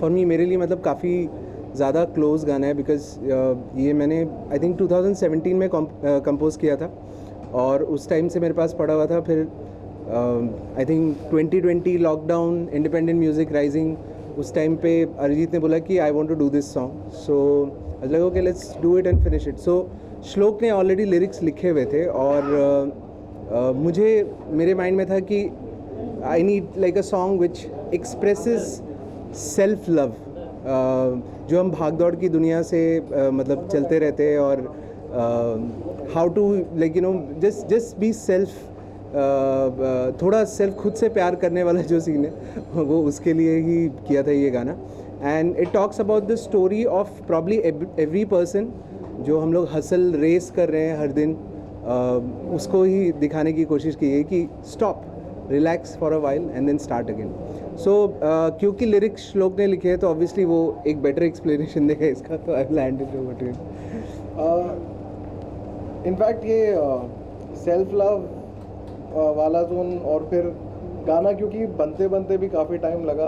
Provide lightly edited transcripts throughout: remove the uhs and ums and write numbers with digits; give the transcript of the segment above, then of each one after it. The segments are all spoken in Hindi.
फॉर मी मेरे लिए मतलब काफ़ी ज़्यादा क्लोज गाना है बिकॉज ये मैंने आई थिंक 2017 में कंपोज़ किया था और उस टाइम से मेरे पास पड़ा हुआ था। फिर I think 2020 lockdown, independent music rising, उस टाइम पे अरिजीत ने बोला कि I want to do this song, so I लगा okay let's do it and finish it. So Shlok ने ऑलरेडी लिरिक्स लिखे हुए थे और मुझे मेरे माइंड में था कि I need like a song which expresses self love, जो हम भाग दौड़ की दुनिया से मतलब चलते रहते हैं और how to like you know just be self, थोड़ा सेल्फ खुद से प्यार करने वाला जो सीन है वो उसके लिए ही किया था ये गाना। And it talks about the story of probably every person जो हम लोग हसल रेस कर रहे हैं हर दिन, उसको ही दिखाने की कोशिश की है कि stop, relax for a while and then start again. So क्योंकि लिरिक्स श्लोक ने लिखे हैं तो ऑब्वियसली वो एक बेटर एक्सप्लेनेशन देगा इसका, तो I will hand it over to him. In fact ये सेल्फ लव वाला जोन और फिर गाना क्योंकि बनते बनते भी काफ़ी टाइम लगा,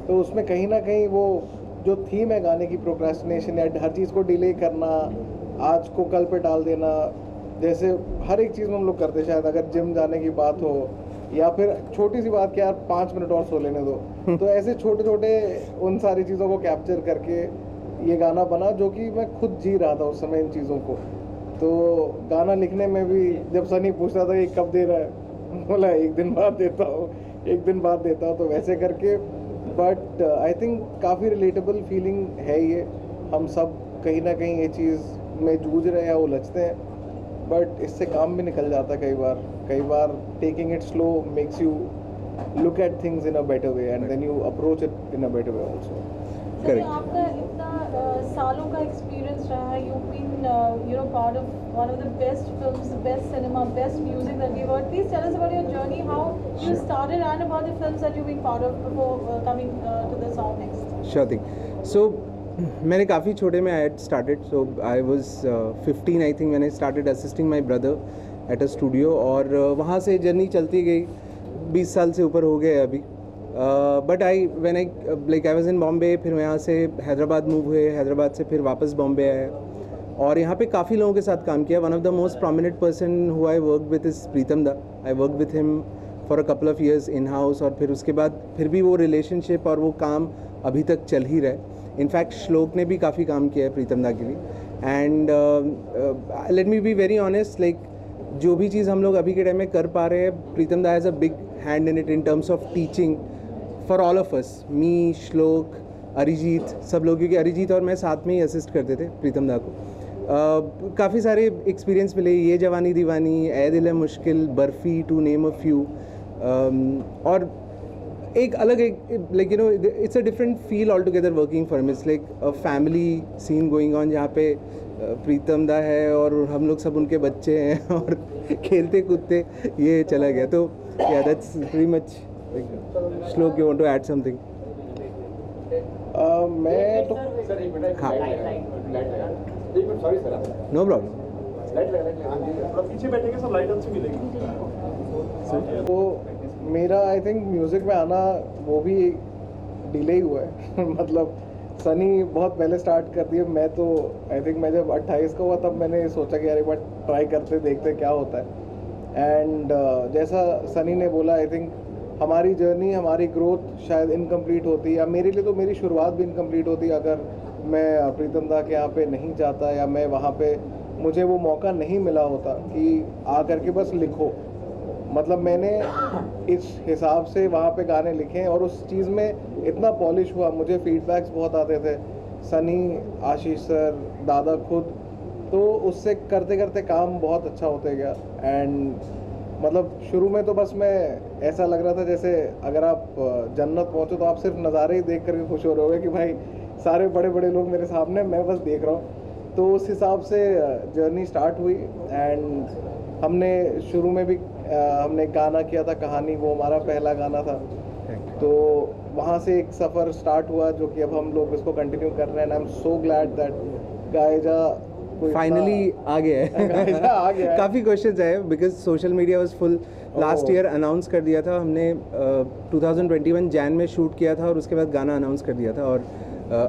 तो उसमें कहीं ना कहीं वो जो थीम है गाने की, प्रोक्रेस्टिनेशन या हर चीज़ को डिले करना, आज को कल पे डाल देना, जैसे हर एक चीज़ में हम लोग करते, शायद अगर जिम जाने की बात हो या फिर छोटी सी बात कि यार 5 मिनट और सो लेने दो, तो ऐसे छोटे छोटे उन सारी चीज़ों को कैप्चर करके ये गाना बना, जो कि मैं खुद जी रहा था उस समय इन चीज़ों को। तो गाना लिखने में भी जब सनी पूछता था कि कब दे रहा है, बोला एक दिन बाद देता हूँ, एक दिन बाद देता हूँ, तो वैसे करके। बट आई थिंक काफ़ी रिलेटेबल फीलिंग है ये, हम सब कहीं ना कहीं ये चीज़ में जूझ रहे हैं, उलझते हैं, बट इससे काम भी निकल जाता है कई बार taking it slow makes you look at things in a better way and then you approach it in a better way also. Correct. आपका इतना सालों का एक्सपीरियंस रहा है, you been you know part of one of the best films, the best cinema, best music that we heard. Please tell us about your journey, how you started and about the films that you been part of before coming to the song next. Sure thing. So मैंने काफ़ी छोटे में I had started, so I was 15 I think, मैंने started assisting my brother at a studio और वहाँ से जर्नी चलती गई, 20 साल से ऊपर हो गए अभी। But I was in Bombay, फिर मैं यहाँ से हैदराबाद मूव हुए, हैदराबाद से फिर वापस बॉम्बे आए और यहाँ पे काफ़ी लोगों के साथ काम किया। One of the most prominent person who I work with is Pritam da. I work with him for a couple of years in house और फिर उसके बाद फिर भी वो रिलेशनशिप और वो काम अभी तक चल ही रहा है। इनफैक्ट श्लोक ने भी काफ़ी काम किया है प्रीतम दा के लिए। And let me be very honest, like जो भी चीज़ हम लोग अभी के टाइम में कर पा रहे हैं, Pritam da has a big hand in it in terms of teaching for all of us, me, Shlok, Arijit, सब लोग, क्योंकि अरिजीत और मैं साथ में ही असिस्ट करते थे प्रीतम दा को। काफ़ी सारे एक्सपीरियंस मिले, ये जवानी दीवानी, ए Dil Hai Mushkil, Barfi, to name a few. और एक अलग like you know it's a different feel all together working for him. It's like a family scene going on, जहाँ पे प्रीतम दा है और हम लोग सब उनके बच्चे हैं और खेलते कूदते ये चला गया। तो या that's very much. Shlok, you want to add something? मैं तो हाँ, नो प्रॉब्लम। पीछे बैठेंगे सब लाइट अच्छी मिलेगी। तो मेरा आई थिंक म्यूज़िक में आना वो भी डिले ही हुआ है मतलब सनी बहुत पहले स्टार्ट कर दिया, मैं तो आई थिंक मैं जब 28 का हुआ तब मैंने सोचा कि यार एक बार ट्राई करते देखते क्या होता है। एंड जैसा सनी ने बोला, आई थिंक हमारी जर्नी, हमारी ग्रोथ शायद इनकम्प्लीट होती, या मेरे लिए तो मेरी शुरुआत भी इनकम्प्लीट होती अगर मैं प्रीतम दा के यहाँ पे नहीं जाता, या मैं वहाँ पे मुझे वो मौका नहीं मिला होता कि आ करके बस लिखो। मतलब मैंने इस हिसाब से वहाँ पे गाने लिखे और उस चीज़ में इतना पॉलिश हुआ, मुझे फीडबैक्स बहुत आते थे, सनी, आशीष सर, दादा खुद, तो उससे करते करते काम बहुत अच्छा होते गया। एंड मतलब शुरू में तो बस मैं ऐसा लग रहा था जैसे अगर आप जन्नत पहुँचो तो आप सिर्फ नज़ारे ही देख करके खुश हो रहे होगे कि भाई सारे बड़े बड़े लोग मेरे सामने, मैं बस देख रहा हूँ। तो उस हिसाब से जर्नी स्टार्ट हुई। एंड हमने शुरू में भी हमने गाना किया था कहानी, वो हमारा पहला गाना था, तो वहाँ से एक सफ़र स्टार्ट हुआ जो कि अब हम लोग इसको कंटिन्यू कर रहे हैं। I am so glad that गाएजा कोई फाइनली आ गया है आ गया है। काफ़ी क्वेश्चंस आए because social media was full last Oh. Year announce कर दिया था हमने 2021 जैन में शूट किया था और उसके बाद गाना अनाउंस कर दिया था और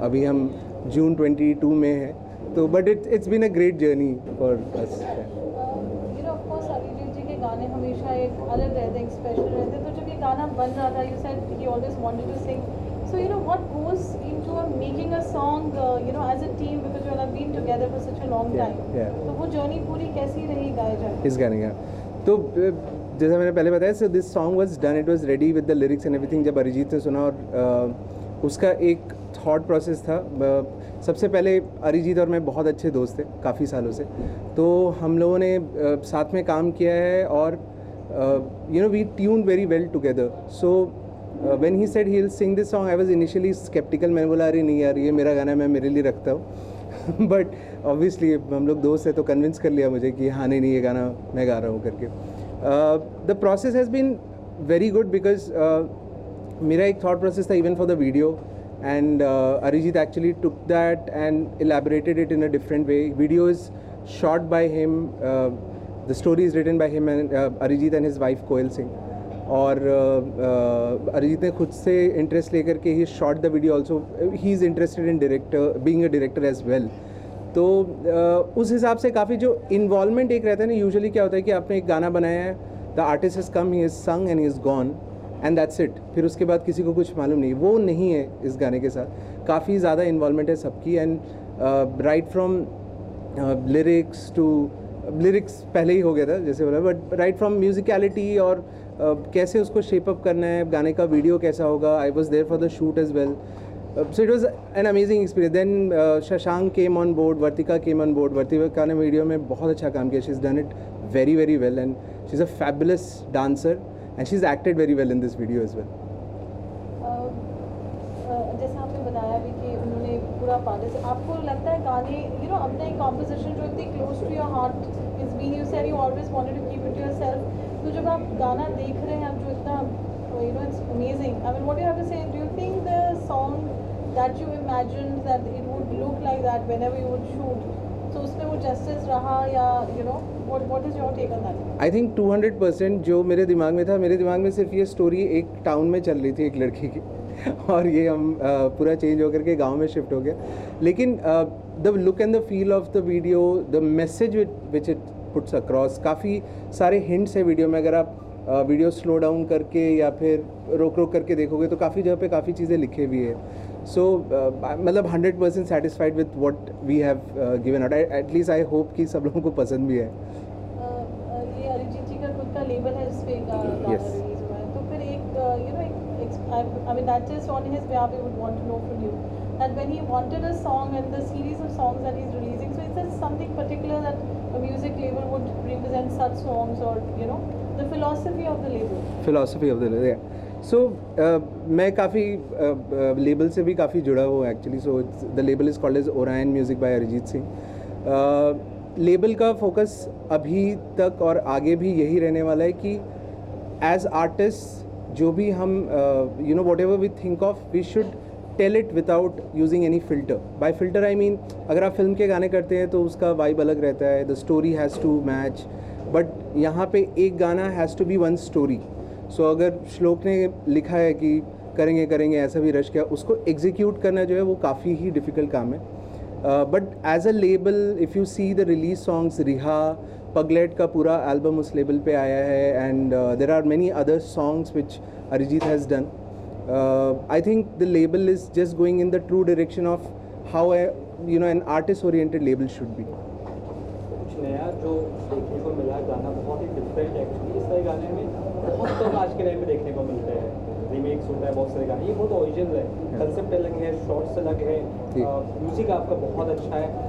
अभी हम जून 22 में हैं तो but it's been a great journey for us you know of course Arijit ji के गाने हमेशा एक अलग रहते हैं, स्पेशल रहते हैं। तो जब ये गाना बन रहा था, you said he always wanted to sing, so you know what goes into making a song you know as a team, because you have been together for such a long time. yeah. तो वो जर्नी पूरी कैसी रही गाए जाए? इस गाने का तो जैसा मैंने पहले बताया so this song was done, it was ready with the lyrics and everything. जब अरिजीत ने सुना और उसका एक थॉट प्रोसेस था, सबसे पहले अरिजीत और मैं बहुत अच्छे दोस्त थे काफ़ी सालों से, तो हम लोगों ने साथ में काम किया है और you know we tune very well together. So when he said he will sing this song I was initially sceptical. मैंने बोला अरे नहीं यार ये मेरा गाना है, मैं मेरे लिए रखता हूँ बट ऑब्वियसली हम लोग दोस्त हैं तो कन्विंस कर लिया मुझे कि हाँ नहीं ये गाना मैं गा रहा हूँ करके। The process has been very good because मेरा एक थॉट प्रोसेस था even for the video and Arijit actually took that and elaborated it in a different way. Video is shot by him, the story is written by him and Arijit and his wife Koel Singh. और अरिजीत ने खुद से इंटरेस्ट लेकर के ही shot the video also, he is interested in director being a director as well. तो उस हिसाब से काफ़ी जो इन्वॉल्वमेंट एक रहता है ना, यूजुअली क्या होता है कि आपने एक गाना बनाया है, the artist has come, he is sung and he is gone and that's it, फिर उसके बाद किसी को कुछ मालूम नहीं। वो नहीं है इस गाने के साथ, काफ़ी ज़्यादा इन्वॉल्वमेंट है सबकी and right from lyrics to lyrics पहले ही हो गया था जैसे बोला, बट राइट फ्रॉम म्यूजिकलिटी और कैसे उसको शेप अप करना है, गाने का वीडियो कैसा होगा, I was there for the shoot as well. So it was an amazing experience. Then Shashank came on board, Vartika came on board. Vartika ने वीडियो में बहुत अच्छा काम किया, she is done it very very well and she is a fabulous dancer and she's acted very well in this video as well. जैसे आपने बताया भी कि उन्होंने पूरा पार्ट, आपको लगता है गाने यू नो अपना एक कॉम्पोजिशन जो इतनी close to your heart is been, you said you always wanted to keep it to yourself, तो जब आप गाना देख रहे हैं जो इतना you know it's amazing, I mean what you have to say, do you think the song that you imagined that it would look like that whenever you would shoot, तो उसमें वो जस्टिस रहा या you know what is your take on that? I think 200% जो मेरे दिमाग में था, मेरे दिमाग में सिर्फ ये स्टोरी एक टाउन में चल रही थी एक लड़की की और ये हम पूरा चेंज होकर के गांव में शिफ्ट हो गया। लेकिन the look and the feel of the video, the message which it puts across, काफ़ी सारे हिंट्स है वीडियो में। अगर आप वीडियो स्लो डाउन करके या फिर रोक रोक करके देखोगे तो काफ़ी जगह पे काफ़ी चीज़ें लिखे भी है। सो मतलब 100% satisfied with what we have given out, at least I hope कि सब लोगों को पसंद भी है। ये अरिजीत जी का खुद का लेबल है जिस पे गाना Yes. रिलीज हुआ है, तो फिर एक you know I mean that is on his behalf we would want to know from you that when he wanted a song and the series of songs that he's releasing, so is there something particular that a music label would represent such songs, or you know the philosophy of the label? Philosophy of the label, so मैं काफ़ी लेबल से भी काफ़ी जुड़ा हुआ हूँ actually. So the label is called as Orion music by Arijit Singh. Label का फोकस अभी तक और आगे भी यही रहने वाला है कि एज आर्टिस्ट जो भी हम you know whatever we think of, we should tell it without using any filter. By filter I mean अगर आप फिल्म के गाने करते हैं तो उसका वाइब अलग रहता है, the story has to match, but यहाँ पे एक गाना has to be one story. So अगर श्लोक ने लिखा है कि करेंगे करेंगे ऐसा भी रश किया, उसको एग्जीक्यूट करना जो है वो काफ़ी ही डिफ़िकल्ट काम है। But as a label if you see the release songs, Riha, Pagglait का पूरा एल्बम उस लेबल पे आया है and there are many other songs which Arijit has done. I think the label is just going in the true direction of how you know an artist oriented label should be. कुछ नया जो देखने को मिला, गाना बहुत ही डिफरेंट है एक्चुअली। इस तरह गाने में बहुत कम आज के टाइम में देखने को मिलते हैं, रीमेक्स होता है बहुत सारे गाने, ये बहुत ओरिजिनल है, कंसेप्ट अलग है, शॉर्ट्स अलग है, म्यूजिक आपका बहुत अच्छा है,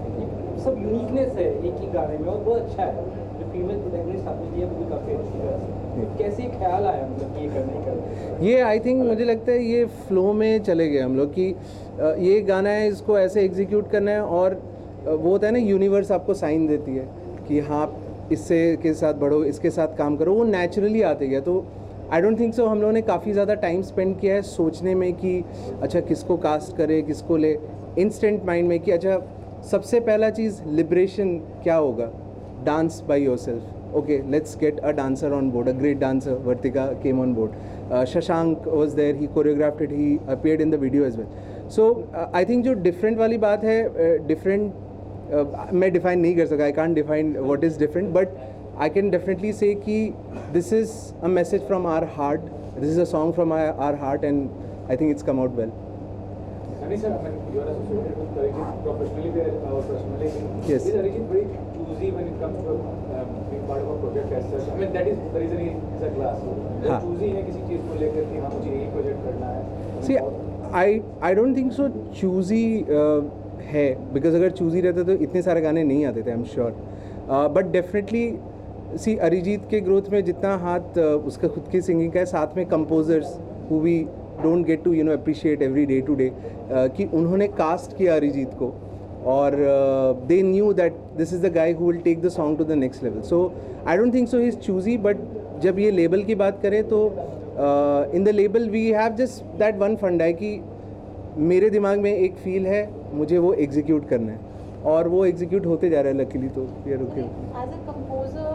सब यूनिकनेस है एक ही गाने में और बहुत अच्छा है। जो फीमेल प्रोटैगनिस्ट आपने दिया वो भी काफ़ी अच्छी तरह से, कैसे ख्याल आया मतलब कि ये करने का? ये आई थिंक मुझे लगता है ये फ्लो में चले गए हम लोग कि ये गाना है, इसको ऐसे एग्जीक्यूट करना है और वो होता है ना यूनिवर्स आपको साइन देती है कि हाँ इससे के साथ बढ़ो, इसके साथ काम करो, वो नेचुरली आते गया। तो आई डोंट थिंक सो हम लोगों ने काफ़ी ज़्यादा टाइम स्पेंड किया है सोचने में कि अच्छा किसको कास्ट करे, किसको ले, इंस्टेंट माइंड में कि अच्छा सबसे पहला चीज़ लिबरेशन क्या होगा, dance by yourself. Okay, let's get a dancer on board, a great dancer. Vartika came on board. Shashank was there. He choreographed it. He appeared in the video as well. So I think जो different वाली बात है, different मैं define नहीं कर सका. I can't define what is different, but I can definitely say कि this is a message from our heart. This is a song from our heart, and I think it's come out well. Sunny sir, I mean, you are associated with Arijit professionally there, personally. Yes. Is Arijit very choosy when it comes to being part of a project as such? I mean, that is the reason he is a class. हाँ. Choosy है किसी चीज़ को लेकर कि हाँ मुझे यही प्रोजेक्ट करना है. See, I don't think so choosy है, because अगर choosy रहता तो इतने सारे गाने नहीं आते थे, I'm sure. But definitely see, Arijit के ग्रोथ में जितना हाथ उसका खुद की सिंगिंग का है, साथ में composers who we don't get to appreciate every day to day, कि उन्होंने कास्ट किया अरिजीत को, और they knew that this is the guy who will take the song to the next level. So I don't think so he's choosy, but जब ये लेबल की बात करें तो in the label we have just that one fund है कि मेरे दिमाग में एक फील है, मुझे वो एग्जीक्यूट करना है, और वो एग्जीक्यूट होते जा रहा है लकीली. तो ये रुके. As a composer,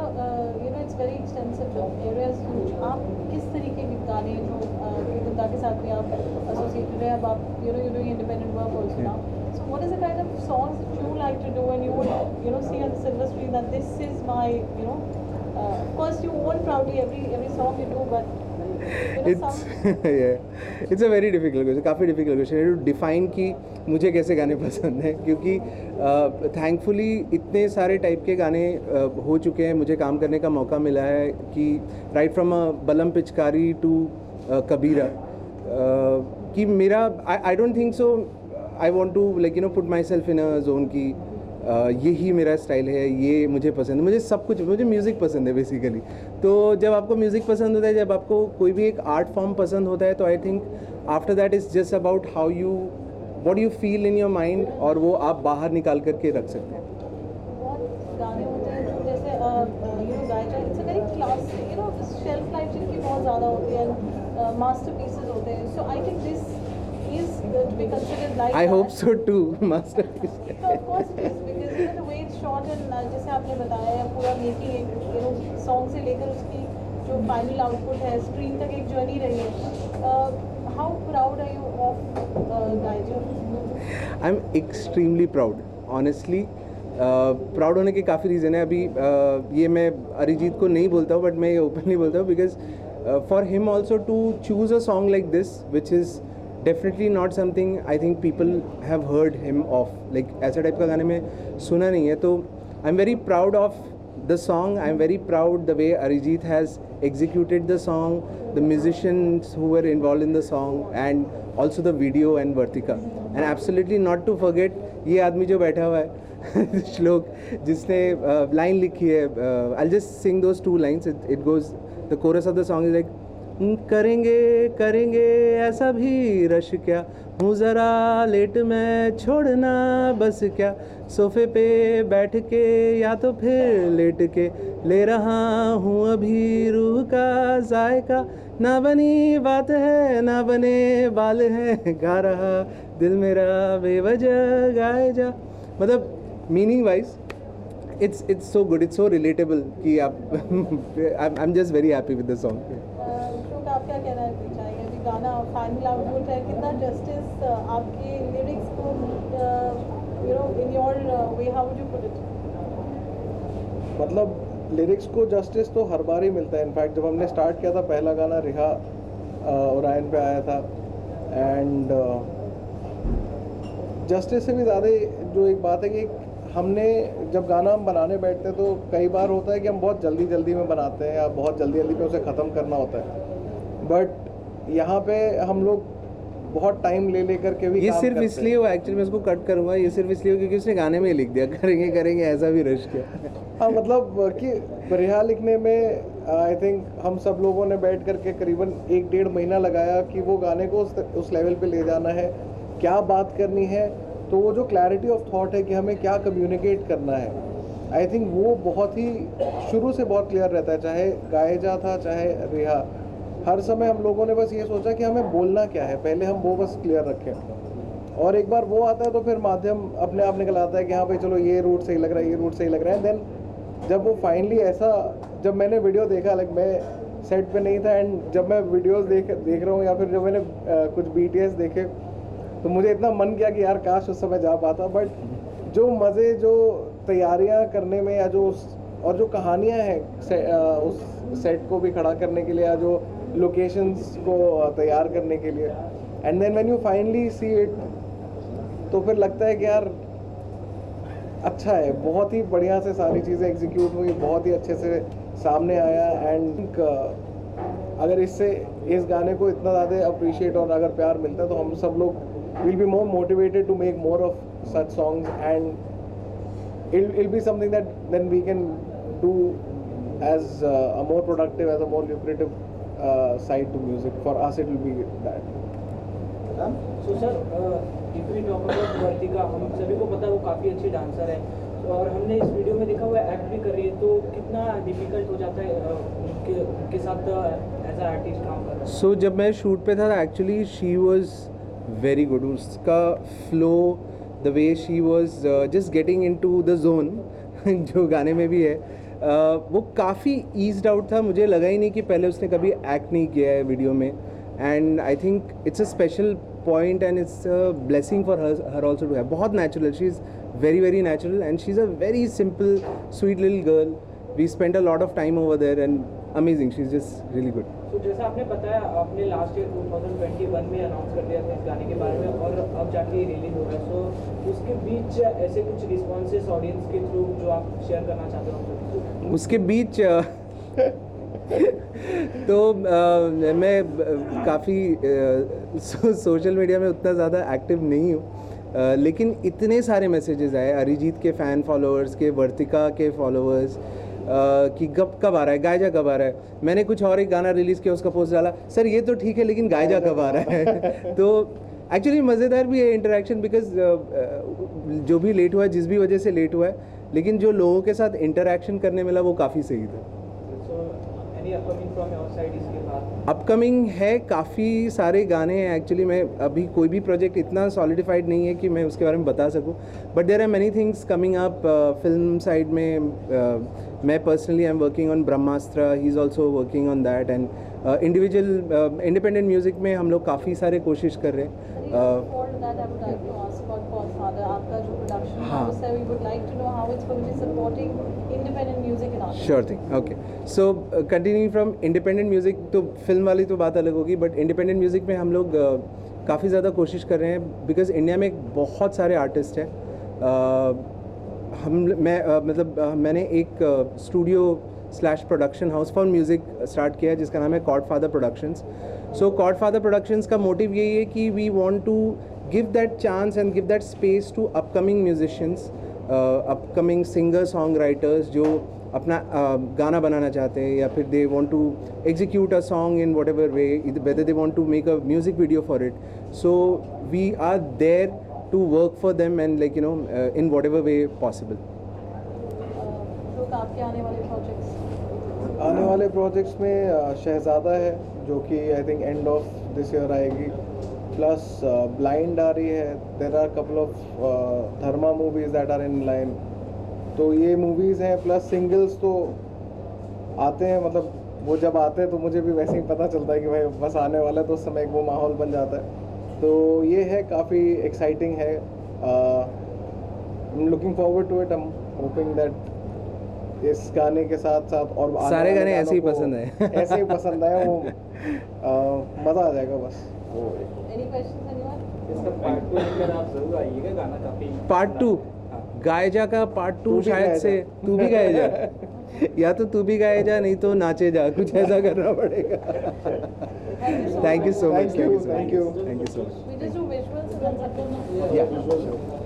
it's very extensive. The area is huge. आप किस तरीके के गाने जो कीर्तनदा के साथ भी आप associated है, अब आप you're doing independent work also now. So what is the kind of songs that you like to do and you would see on the silver screen that this is my of course you own proudly every song you do, but It's yeah, it's a very difficult question. काफ़ी difficult question है to define कि मुझे कैसे गाने पसंद हैं, क्योंकि thankfully इतने सारे टाइप के गाने हो चुके हैं, मुझे काम करने का मौका मिला है कि right from a बलम पिचकारी to कबीरा, कि मेरा I don't think so I want to put myself in a zone कि यही मेरा स्टाइल है, ये मुझे पसंद है, मुझे सब कुछ, मुझे म्यूज़िक पसंद है बेसिकली. तो जब आपको म्यूज़िक पसंद होता है, जब आपको कोई भी एक आर्ट फॉर्म पसंद होता है, तो I think after that is just about how you what you feel in your mind, और वो आप बाहर निकाल करके रख सकते हैं. बहुत गाने होते हैं जो जैसे गायजा, it's a very classic, shelf life जिनकी बहुत ज़्यादा होती है, मास्टरपीसेस होते हैं. So I think this is to be considered like I that. hope so too, masterpiece. No, of course it is, because the way it's shot and जैसे आपने बताया है, पूरा मेकिंग एक सॉन्ग से लेकर उसकी जो फाइनल आउटपुट है, स्क्रीन तक एक जर्नी रही है. How proud are you of गायजा? I'm extremely proud, honestly. Proud होने के काफ़ी रीज़न है. अभी ये मैं अरिजीत को नहीं बोलता हूँ, बट मैं ये ओपनली बोलता हूँ, because for him also to choose a song like this which is definitely not something I think people have heard him of, like ऐसा टाइप का गाने में सुना नहीं है. तो I am very proud of the song. I'm very proud the way Arijit has executed the song, the musicians who were involved in the song, and also the video and Vartika. And absolutely not to forget ये आदमी जो बैठा हुआ है श्लोक, जिसने line लिखी है. I'll just sing those two lines. It goes, the chorus of the song is like, करेंगे करेंगे ऐसा भी रश क्या, हूँ ज़रा लेट मैं छोड़ना बस क्या, सोफे पे बैठ के या तो फिर लेट के ले रहा हूँ अभी रूह का जायका, ना बनी बात है ना बने बाल हैं, गा रहा दिल मेरा बेवजह गाए जा. मतलब meaning wise it's so good, it's so relatable कि आप I'm just very happy with the song. आप क्या कहना चाहेंगे? अभी गाना फाइनल आउटपुट है, कितना जस्टिस आपके लिरिक्स को in your way, how would you put it? मतलब लिरिक्स को जस्टिस तो हर बार ही मिलता है. इनफैक्ट जब हमने स्टार्ट किया था, पहला गाना रिहा ओरायन पे आया था, एंड जस्टिस से भी ज़्यादा जो एक बात है कि हमने जब गाना हम बनाने बैठते हैं तो कई बार होता है कि हम बहुत जल्दी जल्दी में बनाते हैं या बहुत जल्दी जल्दी में उसे ख़त्म करना होता है. बट यहाँ पे हम लोग बहुत टाइम ले लेकर के भी ये काम सिर्फ करते इसलिए हैं. वो एक्चुअली मैं इसको कट करूँगा, ये सिर्फ इसलिए क्योंकि उसने गाने में ही लिख दिया करेंगे करेंगे ऐसा भी रश किया. हाँ, मतलब कि रिहा लिखने में आई थिंक हम सब लोगों ने बैठ करके करीबन 1-1.5 महीना लगाया कि वो गाने को उस लेवल पे ले जाना है, क्या बात करनी है. तो वो जो क्लैरिटी ऑफ थॉट है कि हमें क्या कम्युनिकेट करना है, आई थिंक वो बहुत ही शुरू से बहुत क्लियर रहता है. चाहे गायजा था चाहे रिहा, हर समय हम लोगों ने बस ये सोचा कि हमें बोलना क्या है, पहले हम वो बस क्लियर रखें. और एक बार वो आता है तो फिर माध्यम अपने आप निकल आता है कि हाँ भाई चलो ये रूट सही लग रहा है, ये रूट सही लग रहा है। देन जब वो फाइनली ऐसा, जब मैंने वीडियो देखा, लाइक मैं सेट पे नहीं था एंड जब मैं वीडियोस देख रहा हूँ या फिर जब मैंने कुछ BTS देखे तो मुझे इतना मन किया कि यार काश उस समय जा पाता। बट जो मज़े, जो तैयारियां करने में या और जो कहानियां हैं उस सेट को भी खड़ा करने के लिए या जो लोकेशंस को तैयार करने के लिए, and then when you finally see it तो फिर लगता है कि यार अच्छा है, बहुत ही बढ़िया से सारी चीज़ें एग्जीक्यूट हुई, बहुत ही अच्छे से सामने आया। एंड अगर इस गाने को इतना ज़्यादा अप्रिशिएट और अगर प्यार मिलता है तो हम सब लोग will be more motivated to make more of such songs and it'll be something that then we can do as a more productive, as a more lucrative side to music. For us it will be that. So sir, if we talk about वर्तिका, हम सभी को पता है वो काफ़ी अच्छी डांसर है और हमने इस वीडियो में देखा हुआ एक्ट भी कर रही है, तो कितना डिफिकल्ट हो जाता है उनके साथ एज अ आर्टिस्ट काम करना? सो जब मैं शूट पे था actually she was very good, उसका flow, the way she was just getting into the zone जो गाने में भी है, वो काफ़ी ईज्ड आउट था। मुझे लगा ही नहीं कि पहले उसने कभी एक्ट नहीं किया है वीडियो में, and I think it's a special point and it's a blessing for her also to have. बहुत natural, she is very natural and she's a very simple sweet little girl. We spent a lot of time over there and amazing, she's just really good. So जैसा आपने बताया, आपने लास्ट ईयर 2021 में अनाउंस कर दिया था इस गाने के बारे में और अब जाके रिलीज हो रहा है, सो उसके बीच ऐसे कुछ रिस्पॉन्सेस ऑडियंस के थ्रू जो आप शेयर करना चाहते हो? उसके बीच तो मैं काफ़ी सोशल मीडिया में उतना ज़्यादा एक्टिव नहीं हूँ, लेकिन इतने सारे मैसेजेस आए अरिजीत के फ़ैन फॉलोअर्स के, वर्तिका के फॉलोअर्स कि कब आ रहा है, गायजा कब आ रहा है। मैंने कुछ और एक गाना रिलीज़ किया, उसका पोस्ट डाला, सर ये तो ठीक है लेकिन गायजा कब आ रहा है। तो एक्चुअली मज़ेदार भी है इंटरेक्शन, बिकॉज जो भी लेट हुआ है, जिस भी वजह से लेट हुआ है, लेकिन जो लोगों के साथ इंटरेक्शन करने मिला वो काफ़ी सही था। अपकमिंग है, काफ़ी सारे गाने हैं एक्चुअली। मैं अभी कोई भी प्रोजेक्ट इतना सॉलिडिफाइड नहीं है कि मैं उसके बारे में बता सकूं, but there are many things coming up. Film side में मैं personally I am working on Brahmastra, he is also working on that, and individual independent music में हम लोग काफ़ी सारे कोशिश कर रहे हैं। Sure thing, okay. So continuing from independent music, तो फिल्म वाली तो बात अलग होगी, बट इंडिपेंडेंट म्यूज़िक में हम लोग काफ़ी ज़्यादा कोशिश कर रहे हैं, बिकॉज़ इंडिया में बहुत सारे आर्टिस्ट हैं। मैंने एक studio/ production house for music start किया है जिसका नाम है गॉडफादर प्रोडक्शंस। सो गॉडफादर प्रोडक्शंस का मोटिव यही है कि we want to give that chance and give that space to upcoming musicians, upcoming singer song writers जो अपना गाना बनाना चाहते हैं, या फिर they want to execute a song in whatever way, whether they want to make a music video for it. So we are there to work for them and like in whatever way possible. आने वाले प्रोजेक्ट्स में शहजादा है जो कि I think end of this year आएगी, प्लस ब्लाइंड आ रही है, there are couple of Dharma movies that are in line. तो ये मूवीज़ हैं, प्लस सिंगल्स तो आते हैं, मतलब वो जब आते हैं तो मुझे भी वैसे ही पता चलता है कि भाई बस आने वाला है, तो उस समय एक वो माहौल बन जाता है। तो ये है, काफ़ी एक्साइटिंग है, looking forward to it. I am hoping that इस गाने के साथ साथ और सारे गाने ऐसे ही पसंद है ऐसे ही पसंद है, वो मज़ा आ जाएगा बस। पार्ट 2 गायजा का पार्ट 2 शायद से तू भी गाए जा या तो तू भी गाए जा, नहीं तो नाचे जा, कुछ ऐसा करना पड़ेगा। Thank you so much, thank you so much. We just do visuals and then